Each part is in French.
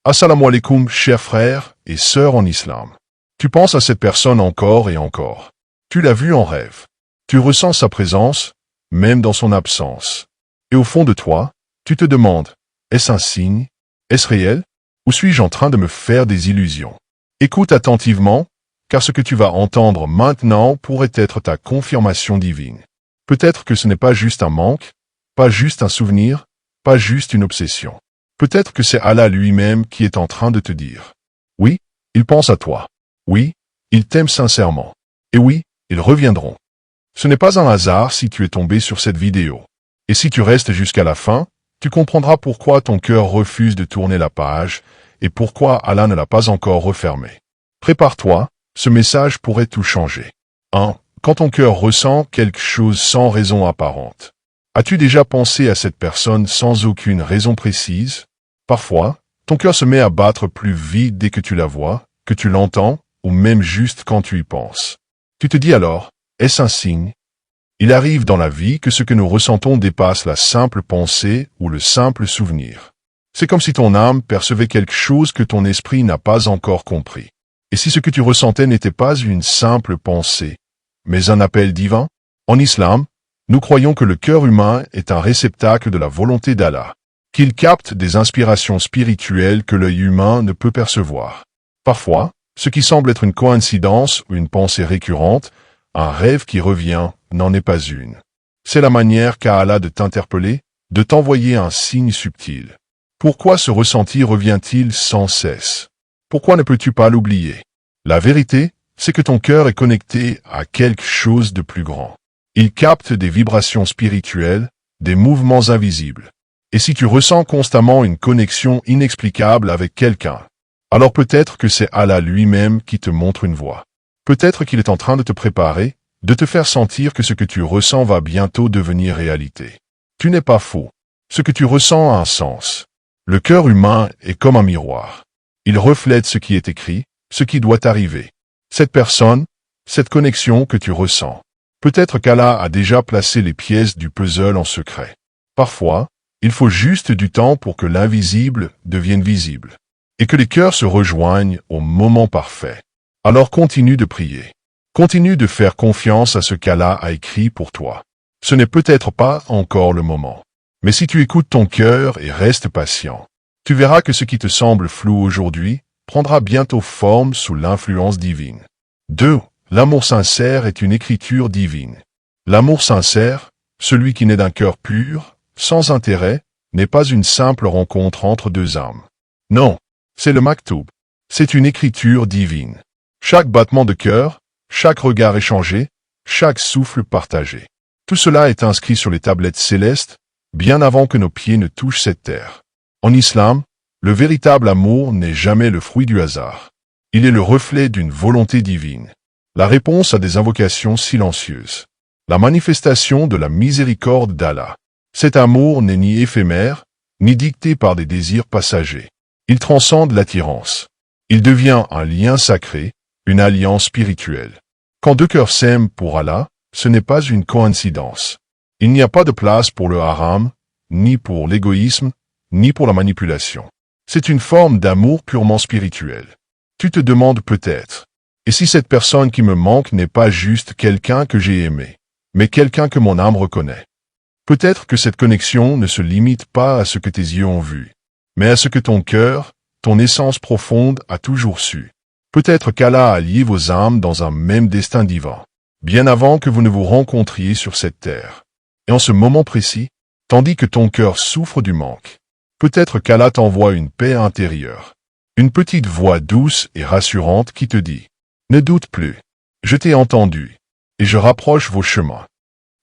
Assalamu alaikum, chers frères et sœurs en islam. Tu penses à cette personne encore et encore. Tu l'as vue en rêve. Tu ressens sa présence, même dans son absence. Et au fond de toi, tu te demandes, est-ce un signe? Est-ce réel? Ou suis-je en train de me faire des illusions? Écoute attentivement, car ce que tu vas entendre maintenant pourrait être ta confirmation divine. Peut-être que ce n'est pas juste un manque, pas juste un souvenir, pas juste une obsession. Peut-être que c'est Allah lui-même qui est en train de te dire. Oui, il pense à toi. Oui, il t'aime sincèrement. Et oui, ils reviendront. Ce n'est pas un hasard si tu es tombé sur cette vidéo. Et si tu restes jusqu'à la fin, tu comprendras pourquoi ton cœur refuse de tourner la page et pourquoi Allah ne l'a pas encore refermé. Prépare-toi, ce message pourrait tout changer. 1. Quand ton cœur ressent quelque chose sans raison apparente. As-tu déjà pensé à cette personne sans aucune raison précise? Parfois, ton cœur se met à battre plus vite dès que tu la vois, que tu l'entends, ou même juste quand tu y penses. Tu te dis alors, est-ce un signe? Il arrive dans la vie que ce que nous ressentons dépasse la simple pensée ou le simple souvenir. C'est comme si ton âme percevait quelque chose que ton esprit n'a pas encore compris. Et si ce que tu ressentais n'était pas une simple pensée, mais un appel divin? En islam, nous croyons que le cœur humain est un réceptacle de la volonté d'Allah, qu'il capte des inspirations spirituelles que l'œil humain ne peut percevoir. Parfois, ce qui semble être une coïncidence ou une pensée récurrente, un rêve qui revient, n'en est pas une. C'est la manière qu'a Allah de t'interpeller, de t'envoyer un signe subtil. Pourquoi ce ressenti revient-il sans cesse? Pourquoi ne peux-tu pas l'oublier? La vérité, c'est que ton cœur est connecté à quelque chose de plus grand. Il capte des vibrations spirituelles, des mouvements invisibles. Et si tu ressens constamment une connexion inexplicable avec quelqu'un, alors peut-être que c'est Allah lui-même qui te montre une voie. Peut-être qu'il est en train de te préparer, de te faire sentir que ce que tu ressens va bientôt devenir réalité. Tu n'es pas faux. Ce que tu ressens a un sens. Le cœur humain est comme un miroir. Il reflète ce qui est écrit, ce qui doit arriver. Cette personne, cette connexion que tu ressens. Peut-être qu'Allah a déjà placé les pièces du puzzle en secret. Parfois, il faut juste du temps pour que l'invisible devienne visible. Et que les cœurs se rejoignent au moment parfait. Alors continue de prier. Continue de faire confiance à ce qu'Allah a écrit pour toi. Ce n'est peut-être pas encore le moment. Mais si tu écoutes ton cœur et restes patient, tu verras que ce qui te semble flou aujourd'hui prendra bientôt forme sous l'influence divine. 2. L'amour sincère est une écriture divine. L'amour sincère, celui qui naît d'un cœur pur, sans intérêt, n'est pas une simple rencontre entre deux âmes. Non, c'est le maktoub. C'est une écriture divine. Chaque battement de cœur, chaque regard échangé, chaque souffle partagé. Tout cela est inscrit sur les tablettes célestes, bien avant que nos pieds ne touchent cette terre. En islam, le véritable amour n'est jamais le fruit du hasard. Il est le reflet d'une volonté divine. La réponse à des invocations silencieuses. La manifestation de la miséricorde d'Allah. Cet amour n'est ni éphémère, ni dicté par des désirs passagers. Il transcende l'attirance. Il devient un lien sacré, une alliance spirituelle. Quand deux cœurs s'aiment pour Allah, ce n'est pas une coïncidence. Il n'y a pas de place pour le haram, ni pour l'égoïsme, ni pour la manipulation. C'est une forme d'amour purement spirituel. Tu te demandes peut-être, et si cette personne qui me manque n'est pas juste quelqu'un que j'ai aimé, mais quelqu'un que mon âme reconnaît? Peut-être que cette connexion ne se limite pas à ce que tes yeux ont vu, mais à ce que ton cœur, ton essence profonde a toujours su. Peut-être qu'Allah a lié vos âmes dans un même destin divin, bien avant que vous ne vous rencontriez sur cette terre. Et en ce moment précis, tandis que ton cœur souffre du manque, peut-être qu'Allah t'envoie une paix intérieure. Une petite voix douce et rassurante qui te dit « Ne doute plus, je t'ai entendu, et je rapproche vos chemins. »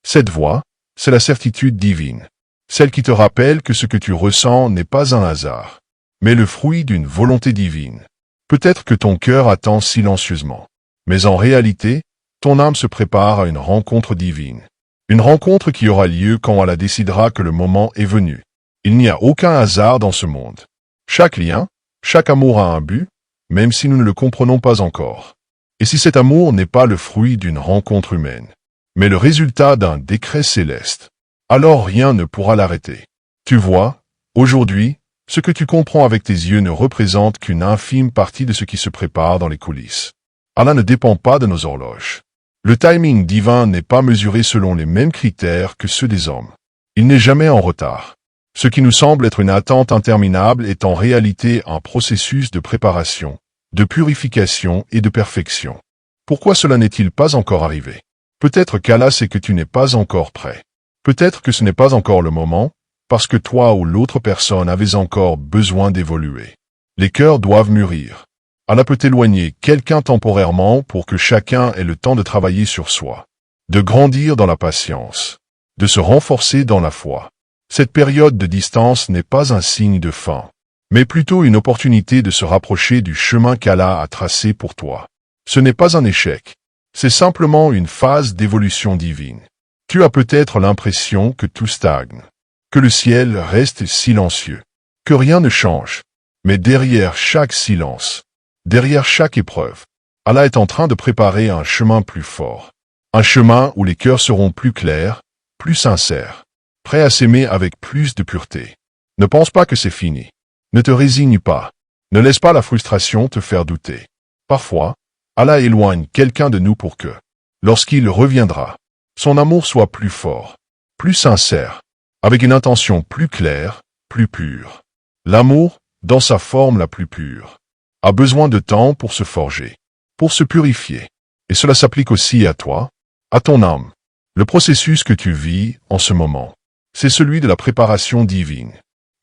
Cette voix, c'est la certitude divine, celle qui te rappelle que ce que tu ressens n'est pas un hasard, mais le fruit d'une volonté divine. Peut-être que ton cœur attend silencieusement, mais en réalité, ton âme se prépare à une rencontre divine. Une rencontre qui aura lieu quand Allah décidera que le moment est venu. Il n'y a aucun hasard dans ce monde. Chaque lien, chaque amour a un but, même si nous ne le comprenons pas encore. Et si cet amour n'est pas le fruit d'une rencontre humaine, mais le résultat d'un décret céleste, alors rien ne pourra l'arrêter. Tu vois, aujourd'hui, Ce que tu comprends avec tes yeux ne représente qu'une infime partie de ce qui se prépare dans les coulisses. Allah ne dépend pas de nos horloges. Le timing divin n'est pas mesuré selon les mêmes critères que ceux des hommes. Il n'est jamais en retard. Ce qui nous semble être une attente interminable est en réalité un processus de préparation, de purification et de perfection. Pourquoi cela n'est-il pas encore arrivé? Peut-être qu'Allah sait que tu n'es pas encore prêt. Peut-être que ce n'est pas encore le moment, parce que toi ou l'autre personne avez encore besoin d'évoluer. Les cœurs doivent mûrir. Allah peut éloigner quelqu'un temporairement pour que chacun ait le temps de travailler sur soi, de grandir dans la patience, de se renforcer dans la foi. Cette période de distance n'est pas un signe de fin, mais plutôt une opportunité de se rapprocher du chemin qu'Allah a tracé pour toi. Ce n'est pas un échec, c'est simplement une phase d'évolution divine. Tu as peut-être l'impression que tout stagne, que le ciel reste silencieux, que rien ne change, mais derrière chaque silence, derrière chaque épreuve, Allah est en train de préparer un chemin plus fort, un chemin où les cœurs seront plus clairs, plus sincères, prêts à s'aimer avec plus de pureté. Ne pense pas que c'est fini. Ne te résigne pas. Ne laisse pas la frustration te faire douter. Parfois, Allah éloigne quelqu'un de nous pour que, lorsqu'il reviendra, son amour soit plus fort, plus sincère, avec une intention plus claire, plus pure. L'amour, dans sa forme la plus pure, a besoin de temps pour se forger, pour se purifier. Et cela s'applique aussi à toi, à ton âme. Le processus que tu vis en ce moment, c'est celui de la préparation divine.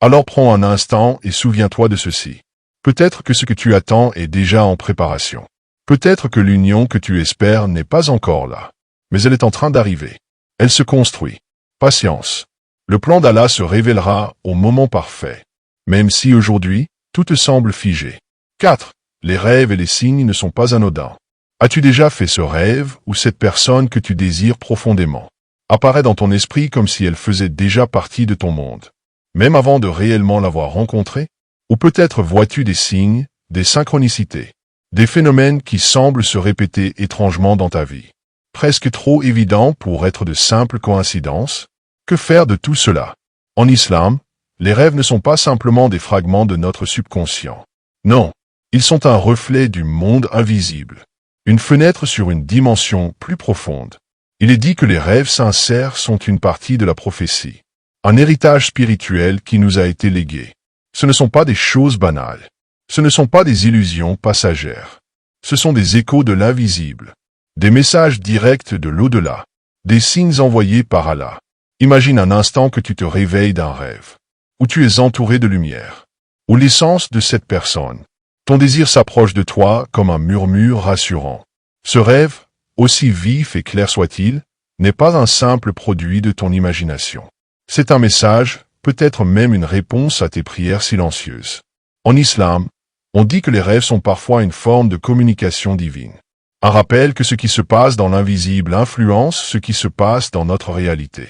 Alors prends un instant et souviens-toi de ceci. Peut-être que ce que tu attends est déjà en préparation. Peut-être que l'union que tu espères n'est pas encore là, mais elle est en train d'arriver. Elle se construit. Patience. Le plan d'Allah se révélera au moment parfait, même si aujourd'hui, tout te semble figé. 4. Les rêves et les signes ne sont pas anodins. As-tu déjà fait ce rêve où cette personne que tu désires profondément apparaît dans ton esprit comme si elle faisait déjà partie de ton monde, même avant de réellement l'avoir rencontrée? Ou peut-être vois-tu des signes, des synchronicités, des phénomènes qui semblent se répéter étrangement dans ta vie, presque trop évidents pour être de simples coïncidences? Que faire de tout cela? En islam, les rêves ne sont pas simplement des fragments de notre subconscient. Non, ils sont un reflet du monde invisible, une fenêtre sur une dimension plus profonde. Il est dit que les rêves sincères sont une partie de la prophétie, un héritage spirituel qui nous a été légué. Ce ne sont pas des choses banales. Ce ne sont pas des illusions passagères. Ce sont des échos de l'invisible, des messages directs de l'au-delà, des signes envoyés par Allah. Imagine un instant que tu te réveilles d'un rêve, où tu es entouré de lumière, où l'essence de cette personne, ton désir s'approche de toi comme un murmure rassurant. Ce rêve, aussi vif et clair soit-il, n'est pas un simple produit de ton imagination. C'est un message, peut-être même une réponse à tes prières silencieuses. En islam, on dit que les rêves sont parfois une forme de communication divine. Un rappel que ce qui se passe dans l'invisible influence ce qui se passe dans notre réalité.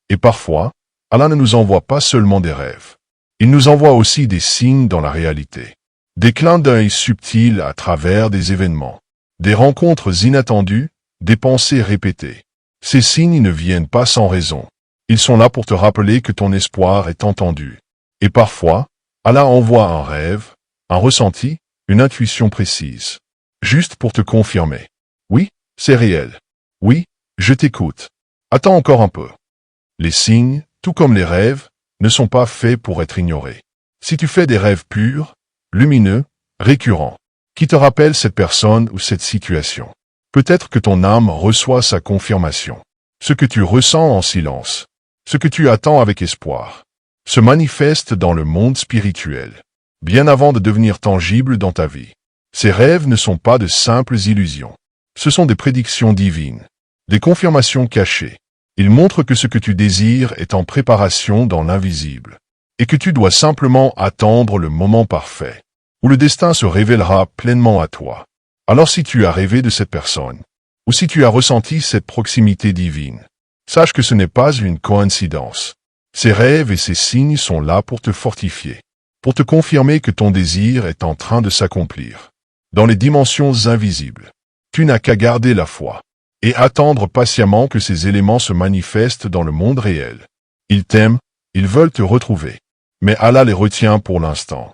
Et parfois, Allah ne nous envoie pas seulement des rêves. Il nous envoie aussi des signes dans la réalité. Des clins d'œil subtils à travers des événements. Des rencontres inattendues, des pensées répétées. Ces signes ne viennent pas sans raison. Ils sont là pour te rappeler que ton espoir est entendu. Et parfois, Allah envoie un rêve, un ressenti, une intuition précise. Juste pour te confirmer. Oui, c'est réel. Oui, je t'écoute. Attends encore un peu. Les signes, tout comme les rêves, ne sont pas faits pour être ignorés. Si tu fais des rêves purs, lumineux, récurrents, qui te rappellent cette personne ou cette situation, peut-être que ton âme reçoit sa confirmation. Ce que tu ressens en silence, ce que tu attends avec espoir, se manifeste dans le monde spirituel, bien avant de devenir tangible dans ta vie. Ces rêves ne sont pas de simples illusions. Ce sont des prédictions divines, des confirmations cachées. Ils montrent que ce que tu désires est en préparation dans l'invisible, et que tu dois simplement attendre le moment parfait, où le destin se révélera pleinement à toi. Alors si tu as rêvé de cette personne, ou si tu as ressenti cette proximité divine, sache que ce n'est pas une coïncidence. Ces rêves et ces signes sont là pour te fortifier, pour te confirmer que ton désir est en train de s'accomplir. Dans les dimensions invisibles, tu n'as qu'à garder la foi et attendre patiemment que ces éléments se manifestent dans le monde réel. Ils t'aiment, ils veulent te retrouver. Mais Allah les retient pour l'instant.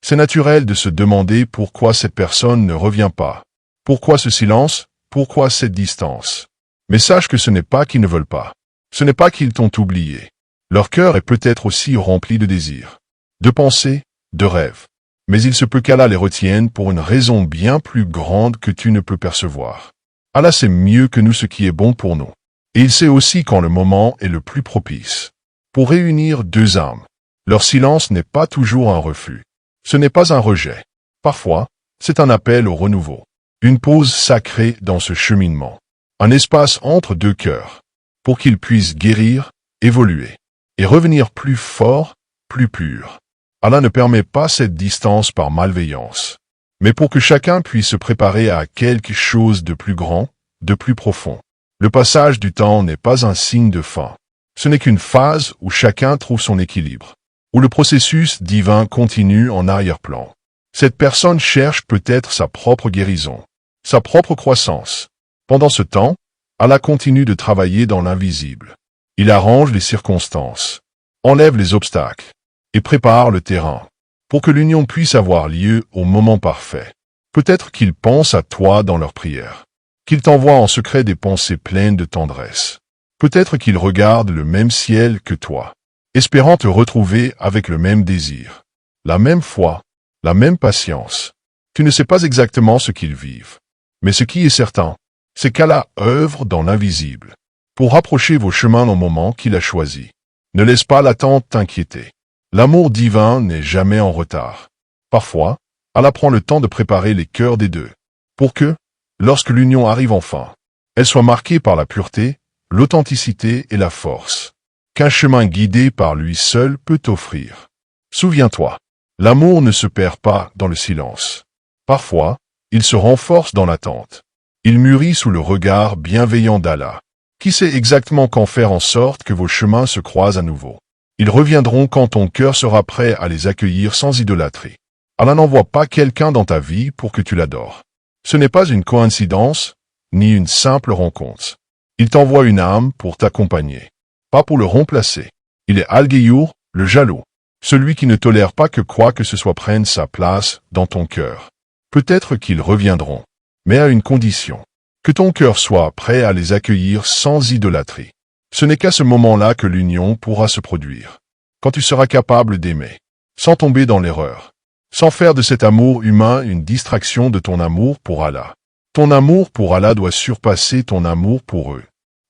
C'est naturel de se demander pourquoi cette personne ne revient pas. Pourquoi ce silence? Pourquoi cette distance? Mais sache que ce n'est pas qu'ils ne veulent pas. Ce n'est pas qu'ils t'ont oublié. Leur cœur est peut-être aussi rempli de désirs, de pensées, de rêves. Mais il se peut qu'Allah les retienne pour une raison bien plus grande que tu ne peux percevoir. Allah sait mieux que nous ce qui est bon pour nous. Et il sait aussi quand le moment est le plus propice. Pour réunir deux âmes, leur silence n'est pas toujours un refus. Ce n'est pas un rejet. Parfois, c'est un appel au renouveau. Une pause sacrée dans ce cheminement. Un espace entre deux cœurs. Pour qu'ils puissent guérir, évoluer. Et revenir plus forts, plus purs. Allah ne permet pas cette distance par malveillance. Mais pour que chacun puisse se préparer à quelque chose de plus grand, de plus profond. Le passage du temps n'est pas un signe de fin. Ce n'est qu'une phase où chacun trouve son équilibre. Où le processus divin continue en arrière-plan. Cette personne cherche peut-être sa propre guérison, sa propre croissance. Pendant ce temps, Allah continue de travailler dans l'invisible. Il arrange les circonstances, enlève les obstacles et prépare le terrain pour que l'union puisse avoir lieu au moment parfait. Peut-être qu'ils pensent à toi dans leurs prières, qu'ils t'envoient en secret des pensées pleines de tendresse. Peut-être qu'ils regardent le même ciel que toi, espérant te retrouver avec le même désir, la même foi, la même patience. Tu ne sais pas exactement ce qu'ils vivent. Mais ce qui est certain, c'est qu'Allah œuvre dans l'invisible, pour rapprocher vos chemins au moment qu'il a choisi. Ne laisse pas l'attente t'inquiéter. L'amour divin n'est jamais en retard. Parfois, Allah prend le temps de préparer les cœurs des deux, pour que, lorsque l'union arrive enfin, elle soit marquée par la pureté, l'authenticité et la force qu'un chemin guidé par lui seul peut offrir. Souviens-toi, l'amour ne se perd pas dans le silence. Parfois, il se renforce dans l'attente. Il mûrit sous le regard bienveillant d'Allah, qui sait exactement quand faire en sorte que vos chemins se croisent à nouveau. Ils reviendront quand ton cœur sera prêt à les accueillir sans idolâtrie. Allah n'envoie pas quelqu'un dans ta vie pour que tu l'adores. Ce n'est pas une coïncidence, ni une simple rencontre. Il t'envoie une âme pour t'accompagner, pas pour le remplacer. Il est Al-Ghayyour, le jaloux, celui qui ne tolère pas que quoi que ce soit prenne sa place dans ton cœur. Peut-être qu'ils reviendront, mais à une condition, que ton cœur soit prêt à les accueillir sans idolâtrie. Ce n'est qu'à ce moment-là que l'union pourra se produire. Quand tu seras capable d'aimer, sans tomber dans l'erreur, sans faire de cet amour humain une distraction de ton amour pour Allah. Ton amour pour Allah doit surpasser ton amour pour eux.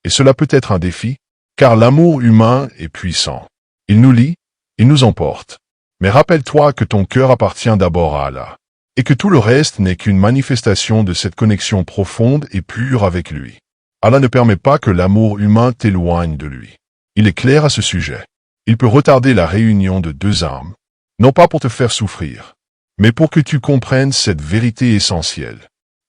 Et cela peut être un défi, car l'amour humain est puissant. Il nous lie, il nous emporte. Mais rappelle-toi que ton cœur appartient d'abord à Allah, et que tout le reste n'est qu'une manifestation de cette connexion profonde et pure avec lui. Allah ne permet pas que l'amour humain t'éloigne de lui. Il est clair à ce sujet. Il peut retarder la réunion de deux âmes, non pas pour te faire souffrir, mais pour que tu comprennes cette vérité essentielle.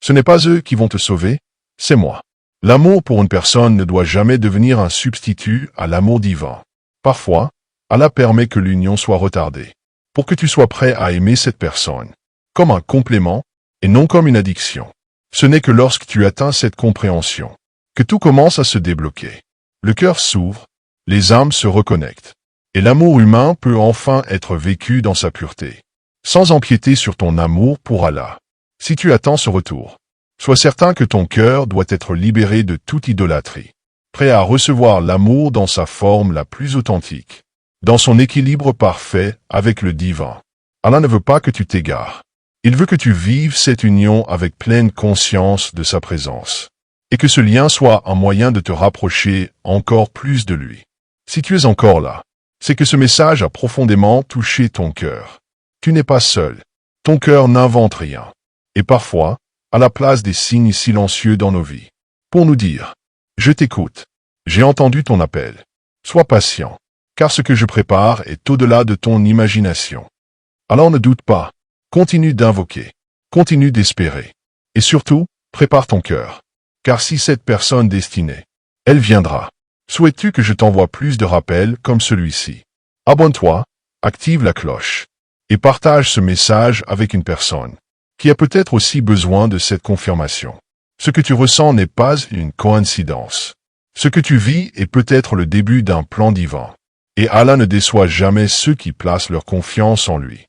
Ce n'est pas eux qui vont te sauver, c'est moi. L'amour pour une personne ne doit jamais devenir un substitut à l'amour divin. Parfois, Allah permet que l'union soit retardée, pour que tu sois prêt à aimer cette personne, comme un complément, et non comme une addiction. Ce n'est que lorsque tu atteins cette compréhension, que tout commence à se débloquer. Le cœur s'ouvre, les âmes se reconnectent, et l'amour humain peut enfin être vécu dans sa pureté, sans empiéter sur ton amour pour Allah. Si tu attends ce retour, sois certain que ton cœur doit être libéré de toute idolâtrie, prêt à recevoir l'amour dans sa forme la plus authentique, dans son équilibre parfait avec le divin. Allah ne veut pas que tu t'égares. Il veut que tu vives cette union avec pleine conscience de sa présence, et que ce lien soit un moyen de te rapprocher encore plus de lui. Si tu es encore là, c'est que ce message a profondément touché ton cœur. Tu n'es pas seul. Ton cœur n'invente rien. Et parfois, à la place des signes silencieux dans nos vies, pour nous dire « Je t'écoute, j'ai entendu ton appel. Sois patient, car ce que je prépare est au-delà de ton imagination. » Alors ne doute pas, continue d'invoquer, continue d'espérer. Et surtout, prépare ton cœur, car si cette personne destinée, elle viendra. Souhaites-tu que je t'envoie plus de rappels comme celui-ci? Abonne-toi, active la cloche, et partage ce message avec une personne qui a peut-être aussi besoin de cette confirmation. Ce que tu ressens n'est pas une coïncidence. Ce que tu vis est peut-être le début d'un plan divin. Et Allah ne déçoit jamais ceux qui placent leur confiance en lui.